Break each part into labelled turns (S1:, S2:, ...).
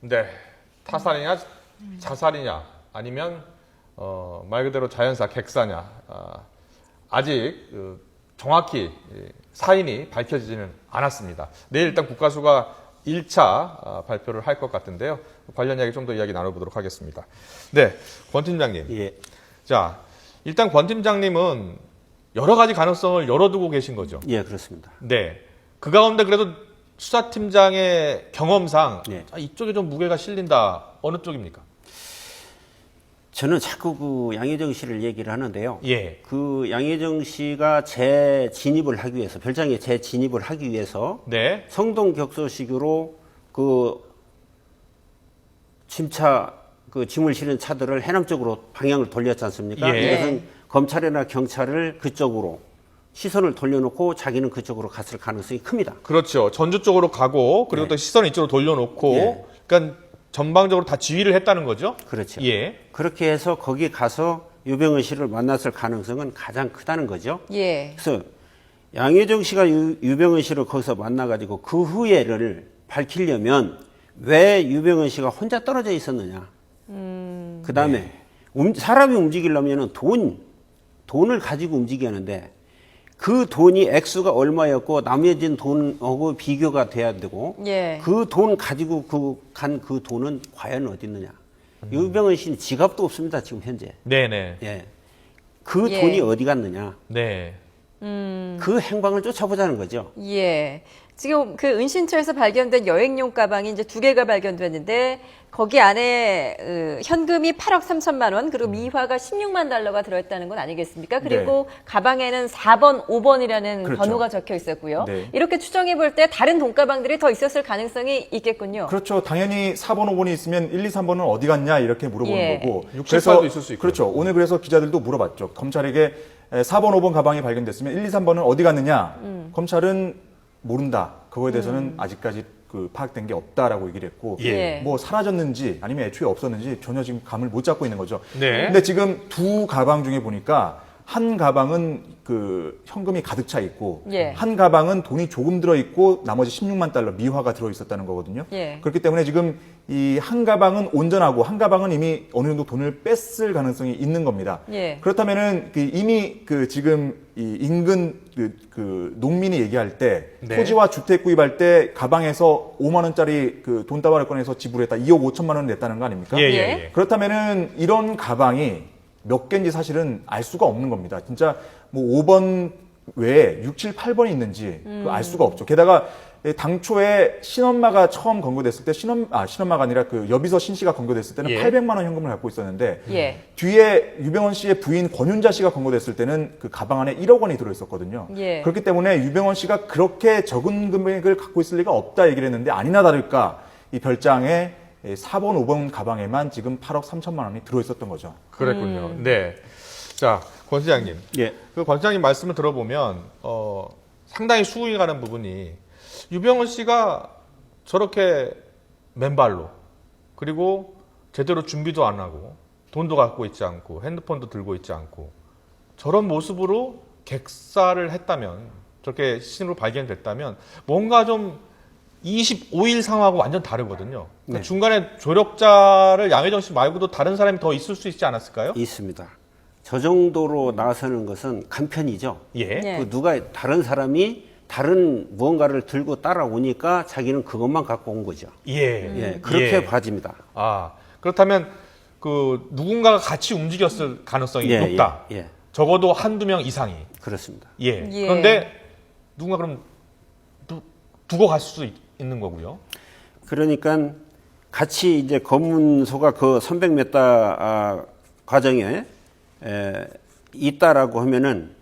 S1: 네, 타살이냐 자살이냐 아니면 말 그대로 자연사 객사냐 아직 정확히 사인이 밝혀지지는 않았습니다. 내일 일단 국가수가 1차 발표를 할 것 같은데요. 관련 이야기 좀 더 이야기 나눠보도록 하겠습니다. 네, 권 팀장님.
S2: 예.
S1: 자, 일단 권 팀장님은 여러 가지 가능성을 열어두고 계신 거죠.
S2: 예, 그렇습니다.
S1: 네, 그 가운데 그래도 수사팀장의 경험상
S2: 예.
S1: 이쪽에 좀 무게가 실린다. 어느 쪽입니까?
S2: 저는 자꾸 그 양혜정 씨를 얘기를 하는데요.
S1: 예.
S2: 그 양혜정 씨가 재진입을 하기 위해서, 별장에 재진입을 하기 위해서
S1: 네.
S2: 성동격소식으로 그 짐을 실은 차들을 해남 쪽으로 방향을 돌렸지 않습니까?
S1: 예.
S2: 이것은 검찰이나 경찰을 그쪽으로 시선을 돌려놓고 자기는 그쪽으로 갔을 가능성이 큽니다.
S1: 그렇죠. 전주 쪽으로 가고 그리고
S2: 네.
S1: 또 시선을 이쪽으로 돌려놓고
S2: 예.
S1: 그러니까 전방적으로 다 지휘를 했다는 거죠.
S2: 그렇죠.
S1: 예.
S2: 그렇게 해서 거기 가서 유병헌 씨를 만났을 가능성은 가장 크다는 거죠.
S3: 예.
S2: 그래서 양혜정 씨가 유병헌 씨를 거기서 만나가지고 그 후회를 밝히려면 왜 유병헌 씨가 혼자 떨어져 있었느냐. 그 다음에 사람이 움직이려면 돈을 가지고 움직여야 하는데 그 돈이 액수가 얼마였고 나머진 돈하고 비교가 돼야 되고
S3: 예.
S2: 그 돈 가지고 간 그 돈은 과연 어디 있느냐. 유병헌 씨는 지갑도 없습니다. 지금 현재.
S1: 네네.
S2: 예. 그
S3: 예.
S2: 돈이 어디 갔느냐.
S1: 네.
S2: 그 행방을 쫓아보자는 거죠.
S3: 예. 지금 그 은신처에서 발견된 여행용 가방이 이제 2개가 발견됐는데 거기 안에 현금이 8억 3천만 원 그리고 미화가 16만 달러가 들어있다는 건 아니겠습니까? 그리고 가방에는 4번, 5번이라는
S4: 그렇죠.
S3: 번호가 적혀 있었고요.
S4: 네.
S3: 이렇게 추정해 볼 때 다른 돈가방들이 더 있었을 가능성이 있겠군요.
S4: 그렇죠. 당연히 4번, 5번이 있으면 1, 2, 3번은 어디 갔냐 이렇게 물어보는
S3: 예.
S4: 거고.
S1: 6, 7, 8도 있을 수 있고.
S4: 그렇죠. 오늘 그래서 기자들도 물어봤죠. 검찰에게 4번, 5번 가방이 발견됐으면 1, 2, 3번은 어디 갔느냐. 검찰은 모른다. 그거에 대해서는 아직까지 파악된 게 없다라고 얘기를 했고,
S3: 예.
S4: 뭐 사라졌는지 아니면 애초에 없었는지 전혀 지금 감을 못 잡고 있는 거죠.
S1: 네.
S4: 근데 지금 두 가방 중에 보니까 한 가방은 현금이 가득 차 있고,
S3: 예.
S4: 한 가방은 돈이 조금 들어 있고 나머지 16만 달러 미화가 들어 있었다는 거거든요.
S3: 예.
S4: 그렇기 때문에 지금 이 한 가방은 온전하고 한 가방은 이미 어느 정도 돈을 뺐을 가능성이 있는 겁니다.
S3: 예.
S4: 그렇다면은 이미 지금 이 인근 농민이 얘기할 때
S1: 네.
S4: 토지와 주택 구입할 때 가방에서 5만 원짜리 돈다발을 꺼내서 지불했다. 2억 5천만 원을 냈다는 거 아닙니까?
S1: 예, 예,
S3: 예.
S1: 예.
S4: 그렇다면은 이런 가방이 몇 개인지 사실은 알 수가 없는 겁니다. 진짜 뭐 5번 외에 6, 7, 8번이 있는지 알 수가 없죠. 게다가 당초에 신엄마가 처음 검거됐을 때 신엄마가 아니라 여비서 신 씨가 검거됐을 때는
S1: 예.
S4: 800만 원 현금을 갖고 있었는데
S3: 예.
S4: 뒤에 유병헌 씨의 부인 권윤자 씨가 검거됐을 때는 그 가방 안에 1억 원이 들어 있었거든요.
S3: 예.
S4: 그렇기 때문에 유병헌 씨가 그렇게 적은 금액을 갖고 있을 리가 없다 얘기를 했는데 아니나 다를까 이 별장에 4번, 5번 가방에만 지금 8억 3천만 원이 들어 있었던 거죠.
S1: 그랬군요. 네. 자, 권 시장님.
S2: 예.
S1: 권 시장님 말씀을 들어보면 상당히 수긍이 가는 부분이 유병헌 씨가 저렇게 맨발로 그리고 제대로 준비도 안 하고 돈도 갖고 있지 않고 핸드폰도 들고 있지 않고 저런 모습으로 객사를 했다면 저렇게 시신으로 발견됐다면 뭔가 좀 25일 상황하고 완전 다르거든요. 그러니까
S2: 네.
S1: 중간에 조력자를 양혜정 씨 말고도 다른 사람이 더 있을 수 있지 않았을까요?
S2: 있습니다. 저 정도로 나서는 것은 간편이죠.
S1: 예.
S3: 예.
S2: 다른 사람이 다른 무언가를 들고 따라오니까 자기는 그것만 갖고 온 거죠.
S1: 예.
S2: 예, 그렇게
S1: 예.
S2: 봐집니다.
S1: 아, 그렇다면 누군가가 같이 움직였을 가능성이 높다.
S2: 예,
S1: 적어도 한두 명 이상이.
S2: 그렇습니다.
S1: 예.
S3: 예.
S1: 그런데 누군가 그럼 두고 갈 수 있는 거고요.
S2: 그러니까 같이 이제 검문소가 그 300m 과정에 있다라고 하면은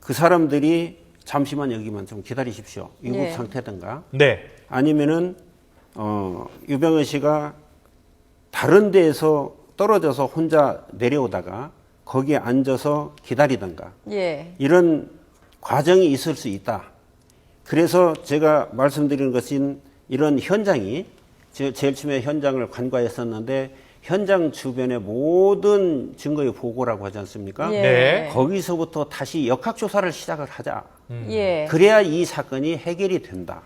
S2: 그 사람들이 잠시만 여기만 좀 기다리십시오. 위급
S3: 예.
S2: 상태든가
S1: 네.
S2: 아니면은 유병헌 씨가 다른 데에서 떨어져서 혼자 내려오다가 거기에 앉아서 기다리든가
S3: 예.
S2: 이런 과정이 있을 수 있다. 그래서 제가 말씀드리는 것은 이런 현장이 제일 처음에 현장을 관과했었는데 현장 주변의 모든 증거의 보고라고 하지 않습니까?
S3: 예.
S1: 네.
S2: 거기서부터 다시 역학조사를 시작을 하자.
S3: 예.
S2: 그래야 이 사건이 해결이 된다.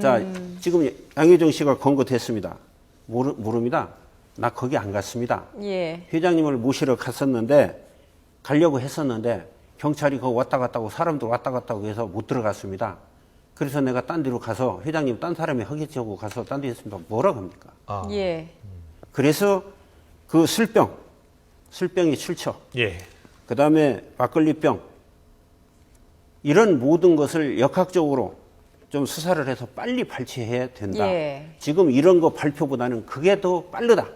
S2: 자, 지금 양혜정 씨가 검거됐습니다. 모릅니다. 나 거기 안 갔습니다.
S3: 예.
S2: 회장님을 모시러 가려고 했었는데 경찰이 거기 왔다 갔다 하고 사람들 왔다 갔다 하고 해서 못 들어갔습니다. 그래서 내가 딴 데로 가서 회장님 딴 사람이 하겠지 하고 가서 딴 데 했습니다. 뭐라고 합니까?
S1: 아,
S3: 예.
S2: 그래서 그 술병이 출처,
S1: 예.
S2: 그 다음에 막걸리병, 이런 모든 것을 역학적으로 좀 수사를 해서 빨리 발췌해야 된다.
S3: 예.
S2: 지금 이런 거 발표보다는 그게 더 빠르다.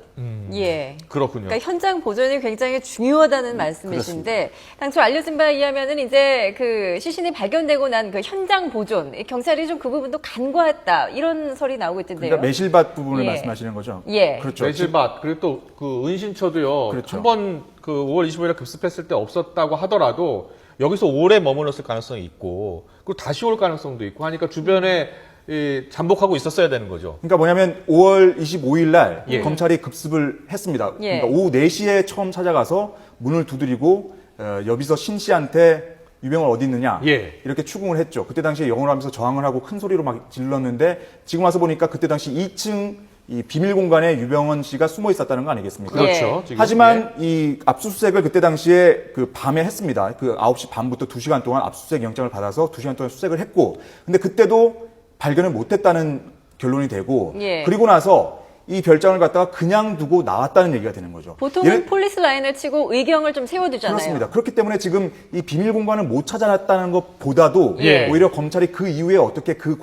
S3: 예.
S1: 그렇군요.
S3: 그러니까 현장 보존이 굉장히 중요하다는 말씀이신데 당초 알려진 바에 의하면은 이제 그 시신이 발견되고 난 그 현장 보존 경찰이 좀 그 부분도 간과했다 이런 설이 나오고 있던데요.
S4: 그러니까 매실밭 부분을
S3: 예.
S4: 말씀하시는 거죠?
S3: 예.
S4: 그렇죠.
S1: 매실밭 그리고 또 그 은신처도요.
S4: 그렇죠.
S1: 한번 그 5월 25일에 급습했을 때 없었다고 하더라도 여기서 오래 머물렀을 가능성이 있고 그리고 다시 올 가능성도 있고 하니까 주변에 잠복하고 있었어야 되는 거죠.
S4: 그러니까 뭐냐면 5월 25일 날
S1: 예.
S4: 검찰이 급습을 했습니다.
S3: 예.
S4: 그러니까 오후 4시에 처음 찾아가서 문을 두드리고 여기서 신 씨한테 유병을 어디 있느냐
S1: 예.
S4: 이렇게 추궁을 했죠. 그때 당시에 영어를 하면서 저항을 하고 큰 소리로 막 질렀는데 지금 와서 보니까 그때 당시 2층 이 비밀 공간에 유병헌 씨가 숨어 있었다는 거 아니겠습니까?
S1: 그렇죠.
S3: 예.
S1: 지금.
S4: 하지만 이 압수수색을 그때 당시에 그 밤에 했습니다. 그 9시 반부터 2시간 동안 압수수색 영장을 받아서 2시간 동안 수색을 했고 근데 그때도 발견을 못했다는 결론이 되고
S3: 예.
S4: 그리고 나서 이 별장을 갖다가 그냥 두고 나왔다는 얘기가 되는 거죠.
S3: 보통은 폴리스 라인을 치고 의경을 좀 세워두잖아요.
S4: 그렇습니다. 그렇기 때문에 지금 이 비밀 공간을 못 찾아놨다는 것보다도
S3: 예.
S4: 오히려 검찰이 그 이후에 어떻게 그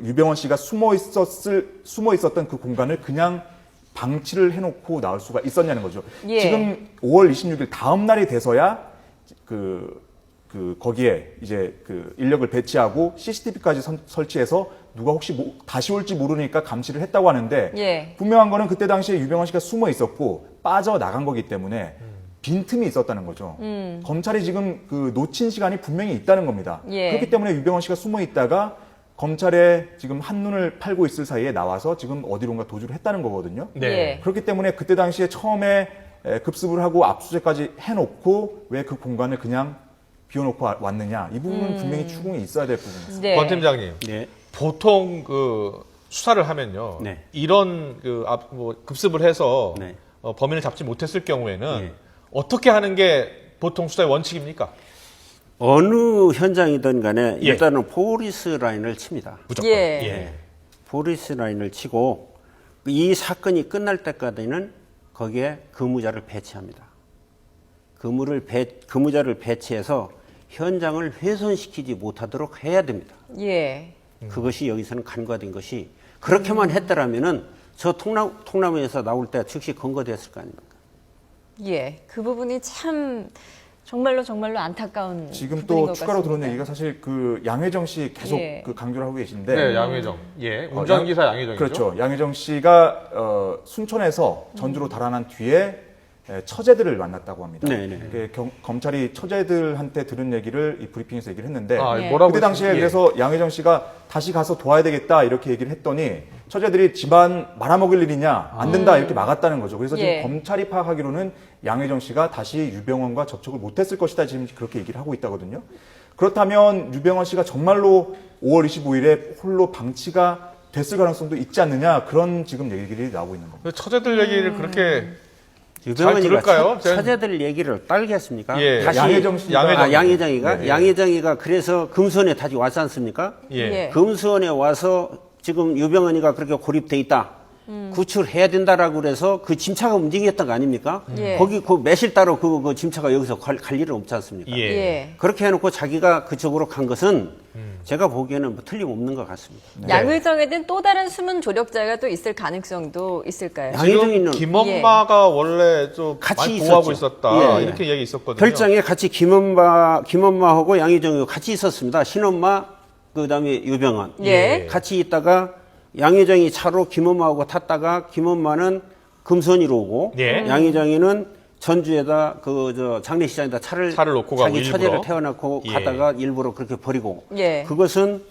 S4: 유병헌 씨가 숨어 있었던 그 공간을 그냥 방치를 해놓고 나올 수가 있었냐는 거죠.
S3: 예.
S4: 지금 5월 26일 다음 날이 돼서야 거기에 이제 그 인력을 배치하고 CCTV까지 설치해서 누가 혹시 다시 올지 모르니까 감시를 했다고 하는데
S3: 예.
S4: 분명한 거는 그때 당시에 유병헌 씨가 숨어 있었고 빠져나간 거기 때문에 빈틈이 있었다는 거죠. 검찰이 지금 그 놓친 시간이 분명히 있다는 겁니다.
S3: 예.
S4: 그렇기 때문에 유병헌 씨가 숨어 있다가 검찰에 지금 한눈을 팔고 있을 사이에 나와서 지금 어디론가 도주를 했다는 거거든요.
S1: 네.
S3: 예.
S4: 그렇기 때문에 그때 당시에 처음에 급습을 하고 압수수색까지 해놓고 왜 그 공간을 그냥 비워놓고 왔느냐 이 부분은 분명히 추궁이 있어야 될 부분입니다.
S3: 네.
S1: 권 팀장님.
S2: 네.
S1: 보통 그 수사를 하면요.
S2: 네.
S1: 이런 급습을 해서
S2: 네.
S1: 범인을 잡지 못했을 경우에는
S2: 네.
S1: 어떻게 하는 게 보통 수사의 원칙입니까?
S2: 어느 현장이든 간에
S1: 예.
S2: 일단은 포리스 라인을 칩니다.
S1: 무조건.
S3: 예.
S2: 포리스 라인을 치고 이 사건이 끝날 때까지는 거기에 근무자를 배치합니다. 근무자를 배치해서 현장을 훼손시키지 못하도록 해야 됩니다.
S3: 예.
S2: 그것이 여기서는 간과된 것이 그렇게만 했더라면은 저 통나무에서 나올 때 즉시 검거됐을 거 아닙니까?
S3: 예. 그 부분이 참 정말로 안타까운
S4: 지금
S3: 부분인
S4: 또
S3: 것
S4: 추가로 들어온
S3: 같습니다.
S4: 얘기가 사실 그 양혜정 씨 계속
S3: 예.
S4: 그 강조를 하고 계신데
S1: 네, 양회정. 예, 운전기사 양회정이죠.
S4: 그렇죠. 양혜정 씨가 순천에서 전주로 달아난 뒤에 처제들을 만났다고 합니다.
S2: 네네.
S4: 검찰이 처제들한테 들은 얘기를 이 브리핑에서 얘기를 했는데
S1: 아,
S3: 예.
S1: 뭐라고
S4: 그때 당시에
S1: 했습니까? 예.
S4: 그래서 양혜정 씨가 다시 가서 도와야 되겠다 이렇게 얘기를 했더니 처제들이 집안 말아먹을 일이냐 안 된다 이렇게 막았다는 거죠. 그래서
S3: 예.
S4: 지금 검찰이 파악하기로는 양혜정 씨가 다시 유병헌과 접촉을 못했을 것이다 지금 그렇게 얘기를 하고 있다거든요. 그렇다면 유병헌 씨가 정말로 5월 25일에 홀로 방치가 됐을 가능성도 있지 않느냐 그런 지금 얘기들이 나오고 있는 겁니다.
S1: 처제들 얘기를 그렇게
S2: 유병헌이가
S1: 들을까요?
S2: 처제들 얘기를 딸겠습니까?
S1: 예.
S2: 다시
S4: 양혜정 씨가
S2: 양혜정이가
S4: 네.
S2: 양혜정이가 그래서 금수원에 다시 왔지 않습니까?
S1: 예.
S3: 예.
S2: 금수원에 와서 지금 유병헌이가 그렇게 고립돼 있다. 구출해야 된다라고 그래서 그 짐차가 움직였던 거 아닙니까?
S3: 예.
S2: 거기 그 매실 따로 그 짐차가 여기서 갈 일은 없지 않습니까?
S1: 예.
S3: 예.
S2: 그렇게 해놓고 자기가 그쪽으로 간 것은 제가 보기에는 뭐 틀림없는 것 같습니다.
S3: 양의정에 든 또 다른 숨은 조력자가 또 있을 가능성도 있을까요?
S2: 양혜정이는
S1: 지금 김엄마가 원래 좀
S2: 같이
S1: 많이 보호하고
S2: 있었죠.
S1: 있었다
S2: 예.
S1: 이렇게 얘기 있었거든요.
S2: 별장에 같이 김엄마하고 양혜정이 같이 있었습니다. 신엄마 그다음에 유병헌
S3: 예.
S2: 같이 있다가 양혜정이 차로 김엄마하고 탔다가 김엄마는 금선이로 오고
S1: 예.
S2: 양혜정이는 전주에다 장례식장에다 차를
S1: 놓고 가고
S2: 자기
S1: 일부러.
S2: 처제를 태워놓고
S1: 예.
S2: 가다가 일부러 그렇게 버리고
S3: 예.
S2: 그것은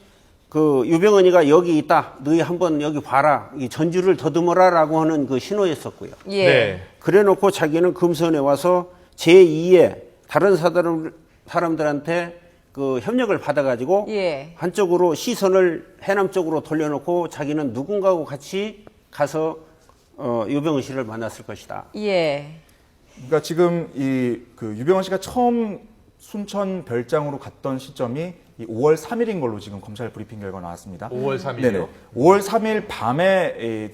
S2: 그 유병헌이가 여기 있다 너희 한번 여기 봐라 이 전주를 더듬어라라고 하는 그 신호였었고요.
S3: 예.
S1: 네.
S2: 그래놓고 자기는 금선에 와서 제2의 다른 사람들한테 그 협력을 받아가지고
S3: 예.
S2: 한쪽으로 시선을 해남 쪽으로 돌려놓고 자기는 누군가하고 같이 가서 유병헌 씨를 만났을 것이다.
S3: 예.
S4: 그러니까 지금 그 유병헌 씨가 처음 순천 별장으로 갔던 시점이 이 5월 3일인 걸로 지금 검찰 브리핑 결과 나왔습니다.
S1: 5월 3일이요?
S4: 네네. 5월 3일 밤에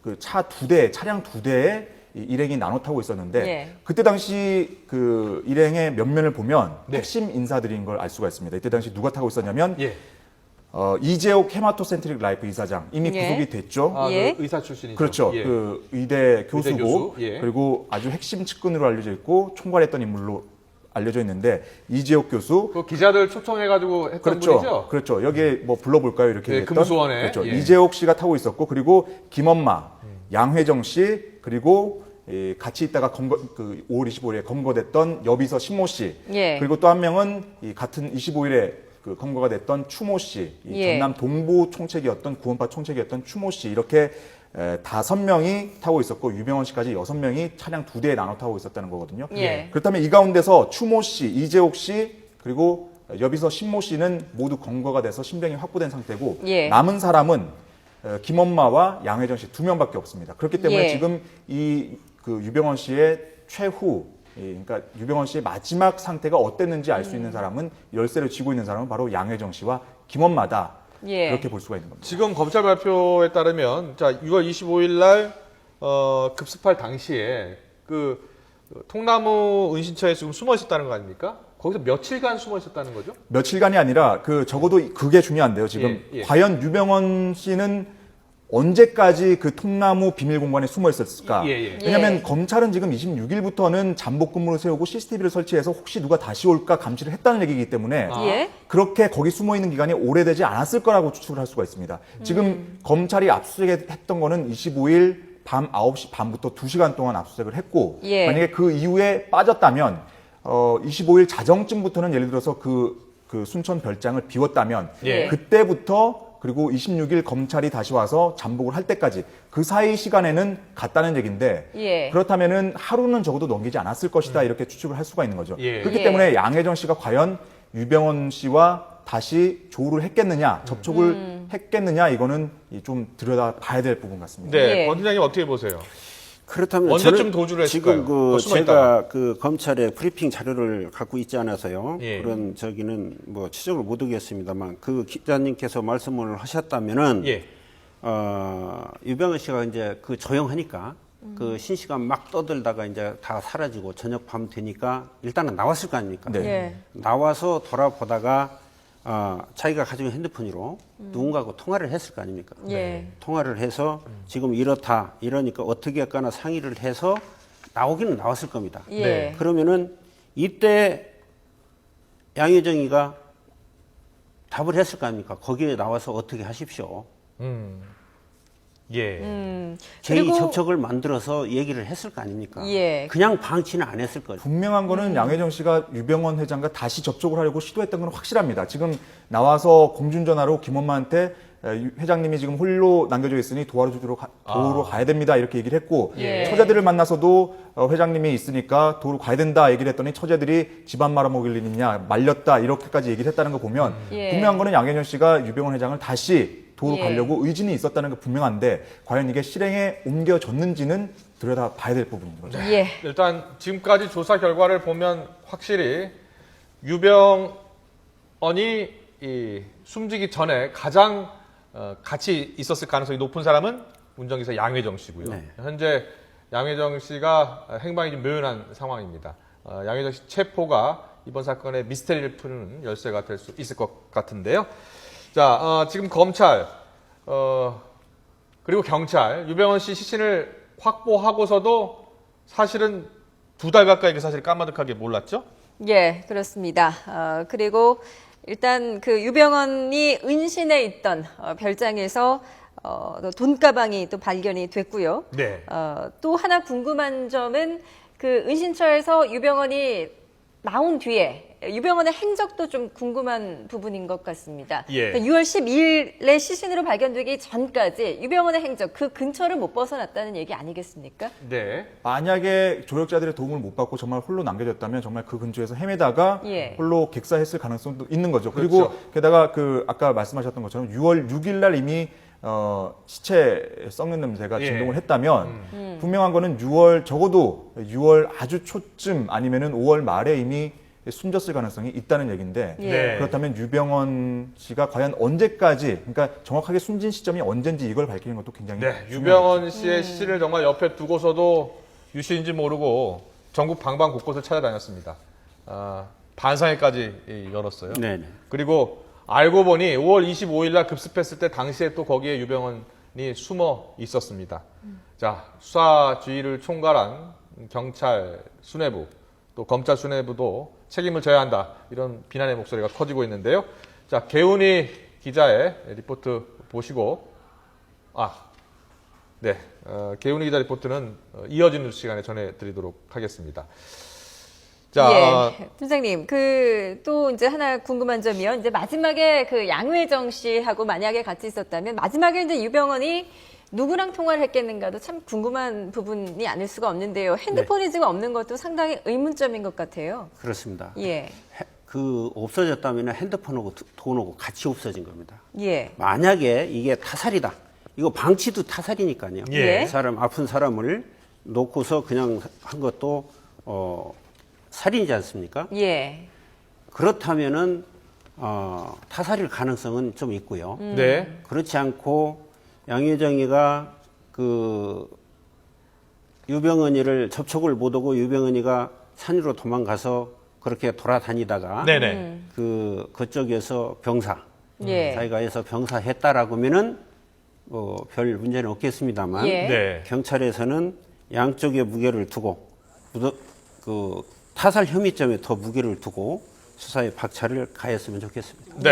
S4: 그 차량 두 대에 일행이 나눠 타고 있었는데
S3: 예.
S4: 그때 당시 그 일행의 면면을 보면
S1: 네.
S4: 핵심 인사들인 걸 알 수가 있습니다. 이때 당시 누가 타고 있었냐면
S1: 예.
S4: 이재옥 헤마토센트릭 라이프 이사장 이미
S3: 예.
S4: 구속이 됐죠.
S1: 아,
S3: 예.
S1: 그 의사 출신이죠.
S4: 그렇죠.
S1: 예.
S4: 그 의대 교수고
S1: 교수, 예.
S4: 그리고 아주 핵심 측근으로 알려져 있고 총괄했던 인물로 알려져 있는데 이재옥 교수
S1: 그 기자들 초청해가지고 했던
S4: 그렇죠.
S1: 분이죠.
S4: 그렇죠. 여기에 뭐 불러볼까요? 이렇게
S1: 네,
S4: 했던
S1: 금수원에.
S4: 그렇죠.
S1: 예.
S4: 이재옥 씨가 타고 있었고 그리고 김엄마, 양회정 씨 그리고 같이 있다가 5월 25일에 검거됐던 여비서 신모 씨
S3: 예.
S4: 그리고 또 한 명은 이 같은 25일에 그 검거가 됐던 추모 씨, 이
S3: 예.
S4: 전남 동부 총책이었던 구원파 총책이었던 추모 씨 이렇게 5명이 타고 있었고 유병헌 씨까지 6명이 차량 2대에 나눠 타고 있었다는 거거든요.
S3: 예.
S4: 그렇다면 이 가운데서 추모 씨, 이재옥 씨 그리고 여비서 신모 씨는 모두 검거가 돼서 신병이 확보된 상태고
S3: 예.
S4: 남은 사람은 김엄마와 양혜정 씨 2명밖에 없습니다. 그렇기 때문에
S3: 예.
S4: 지금 그 유병헌 씨의 최후 그러니까 유병헌 씨의 마지막 상태가 어땠는지 알 수 있는 사람은 열쇠를 쥐고 있는 사람은 바로 양혜정 씨와 김엄마다.
S3: 예.
S4: 그렇게 볼 수가 있는 겁니다.
S1: 지금 검찰 발표에 따르면 자 6월 25일 날 급습할 당시에 그 통나무 은신처에 지금 숨어 있었다는 거 아닙니까? 거기서 며칠간 숨어 있었다는 거죠?
S4: 며칠간이 아니라 그 적어도 그게 중요한데요. 지금
S1: 예, 예.
S4: 과연 유병헌 씨는 언제까지 그 통나무 비밀 공간에 숨어 있었을까?
S1: 예, 예.
S4: 왜냐하면
S3: 예.
S4: 검찰은 지금 26일부터는 잠복 근무를 세우고 CCTV를 설치해서 혹시 누가 다시 올까 감시를 했다는 얘기이기 때문에
S1: 아.
S3: 예.
S4: 그렇게 거기 숨어 있는 기간이 오래되지 않았을 거라고 추측을 할 수가 있습니다. 지금 검찰이 압수수색했던 거는 25일 밤 9시 반부터 2시간 동안 압수수색을 했고
S3: 예.
S4: 만약에 그 이후에 빠졌다면 25일 자정쯤부터는 예를 들어서 그 순천 별장을 비웠다면
S1: 예.
S4: 그때부터 그리고 26일 검찰이 다시 와서 잠복을 할 때까지 그 사이 시간에는 갔다는 얘기인데
S3: 예.
S4: 그렇다면은 하루는 적어도 넘기지 않았을 것이다 이렇게 추측을 할 수가 있는 거죠.
S1: 예.
S4: 그렇기
S3: 예.
S4: 때문에 양혜정 씨가 과연 유병헌 씨와 다시 조우를 했겠느냐, 접촉을 했겠느냐 이거는 좀 들여다 봐야 될 부분 같습니다.
S1: 네,
S3: 예.
S1: 권 팀장님 어떻게 보세요?
S2: 그렇다면
S1: 언제쯤
S2: 저는
S1: 도주를 했을까요?
S2: 지금
S1: 더 숨어
S2: 제가
S1: 있다가.
S2: 그 검찰의 브리핑 자료를 갖고 있지 않아서요.
S1: 예.
S2: 그런 저기는 뭐 추적을 못 하겠습니다만 그 기자님께서 말씀을 하셨다면은
S1: 예.
S2: 유병헌 씨가 이제 그 조용하니까 그 신시간 막 떠들다가 이제 다 사라지고 저녁 밤 되니까 일단은 나왔을 거 아닙니까?
S4: 네.
S3: 예.
S2: 나와서 돌아보다가 자기가 가지고 있는 핸드폰으로 누군가하고 통화를 했을 거 아닙니까?
S3: 예.
S2: 통화를 해서 지금 이렇다 이러니까 어떻게 할까나 상의를 해서 나오기는 나왔을 겁니다.
S3: 예.
S1: 네.
S2: 그러면은 이때 양혜정이가 답을 했을 거 아닙니까? 거기에 나와서 어떻게 하십시오.
S1: 예.
S2: 제2
S3: 그리고-
S2: 접촉을 만들어서 얘기를 했을 거 아닙니까?
S3: 예.
S2: 그냥 방치는 안 했을 거죠.
S4: 분명한 거는 양혜정 씨가 유병헌 회장과 다시 접촉을 하려고 시도했던 건 확실합니다. 지금 나와서 공중전화로 김엄마한테 회장님이 지금 홀로 남겨져 있으니 도우러 가야 됩니다 이렇게 얘기를 했고
S3: 예.
S4: 처제들을 만나서도 회장님이 있으니까 도우러 가야 된다 얘기를 했더니 처제들이 집안 말아먹일 일 있냐 말렸다 이렇게까지 얘기를 했다는 거 보면
S3: 예.
S4: 분명한 거는 양혜정 씨가 유병헌 회장을 다시 도우러
S3: 예.
S4: 가려고 의진이 있었다는 게 분명한데 과연 이게 실행에 옮겨졌는지는 들여다 봐야 될 부분인 거죠.
S3: 예.
S1: 일단 지금까지 조사 결과를 보면 확실히 유병헌이 숨지기 전에 가장 같이 있었을 가능성이 높은 사람은 운전기사 양혜정 씨고요.
S2: 네.
S1: 현재 양혜정 씨가 행방이 좀 묘연한 상황입니다. 양혜정 씨 체포가 이번 사건의 미스테리를 푸는 열쇠가 될 수 있을 것 같은데요. 자, 지금 검찰 그리고 경찰 유병헌 씨 시신을 확보하고서도 사실은 2달 가까이 그 사실을 까마득하게 몰랐죠?
S3: 예, 그렇습니다. 그리고 일단 그 유병헌이 은신해 있던 별장에서 또 돈가방이 또 발견이 됐고요.
S1: 네.
S3: 또 하나 궁금한 점은 그 은신처에서 유병헌이 나온 뒤에 유병헌의 행적도 좀 궁금한 부분인 것 같습니다.
S1: 예.
S3: 그러니까 6월 12일에 시신으로 발견되기 전까지 유병헌의 행적 그 근처를 못 벗어났다는 얘기 아니겠습니까?
S1: 네.
S4: 만약에 조력자들의 도움을 못 받고 정말 홀로 남겨졌다면 정말 그 근처에서 헤매다가
S3: 예.
S4: 홀로 객사했을 가능성도 있는 거죠. 그리고
S1: 그렇죠.
S4: 게다가 그 아까 말씀하셨던 것처럼 6월 6일 날 이미 시체 썩는 냄새가
S1: 예.
S4: 진동을 했다면 분명한 거는 6월 적어도 6월 아주 초쯤 아니면은 5월 말에 이미 숨졌을 가능성이 있다는 얘기인데
S3: 예.
S1: 네.
S4: 그렇다면 유병헌 씨가 과연 언제까지 그러니까 정확하게 숨진 시점이 언젠지 이걸 밝히는 것도 굉장히
S1: 네,
S4: 중요합니다.
S1: 유병헌 씨의 시신을 정말 옆에 두고서도 유씨인지 모르고 전국 방방곳곳을 찾아다녔습니다. 반상회까지 열었어요.
S2: 네네.
S1: 그리고 알고 보니 5월 25일 날 급습했을 때 당시에 또 거기에 유병헌이 숨어 있었습니다. 자, 수사 지휘를 총괄한 경찰 수뇌부 또 검찰 수뇌부도 책임을 져야 한다. 이런 비난의 목소리가 커지고 있는데요. 자, 개훈이 기자의 리포트 보시고 네, 개훈이 기자 리포트는 이어지는 시간에 전해드리도록 하겠습니다. 자,
S3: 예, 팀장님, 또 이제 하나 궁금한 점이요. 이제 마지막에 양회정 씨하고 만약에 같이 있었다면 마지막에 이제 유병헌이 누구랑 통화를 했겠는가도 참 궁금한 부분이 아닐 수가 없는데요. 핸드폰이 지금 없는 것도 상당히 의문점인 것 같아요.
S2: 그렇습니다.
S3: 예,
S2: 없어졌다면 핸드폰하고 돈하고 같이 없어진 겁니다.
S3: 예,
S2: 만약에 이게 타살이다. 이거 방치도 타살이니까요.
S3: 예.
S2: 아픈 사람을 놓고서 그냥 한 것도 살인이지 않습니까?
S3: 예,
S2: 그렇다면은 타살일 가능성은 좀 있고요.
S1: 네,
S2: 그렇지 않고 양효정이가 유병헌이를 접촉을 못하고 유병헌이가 산으로 도망가서 그렇게 돌아다니다가
S1: 네네.
S2: 그쪽에서 병사
S3: 예.
S2: 자기가 해서 병사했다라고 하면은 별 문제는 없겠습니다만
S3: 예.
S1: 네.
S2: 경찰에서는 양쪽에 무게를 두고 타살 혐의점에 더 무게를 두고 수사에 박차를 가했으면 좋겠습니다.
S1: 네.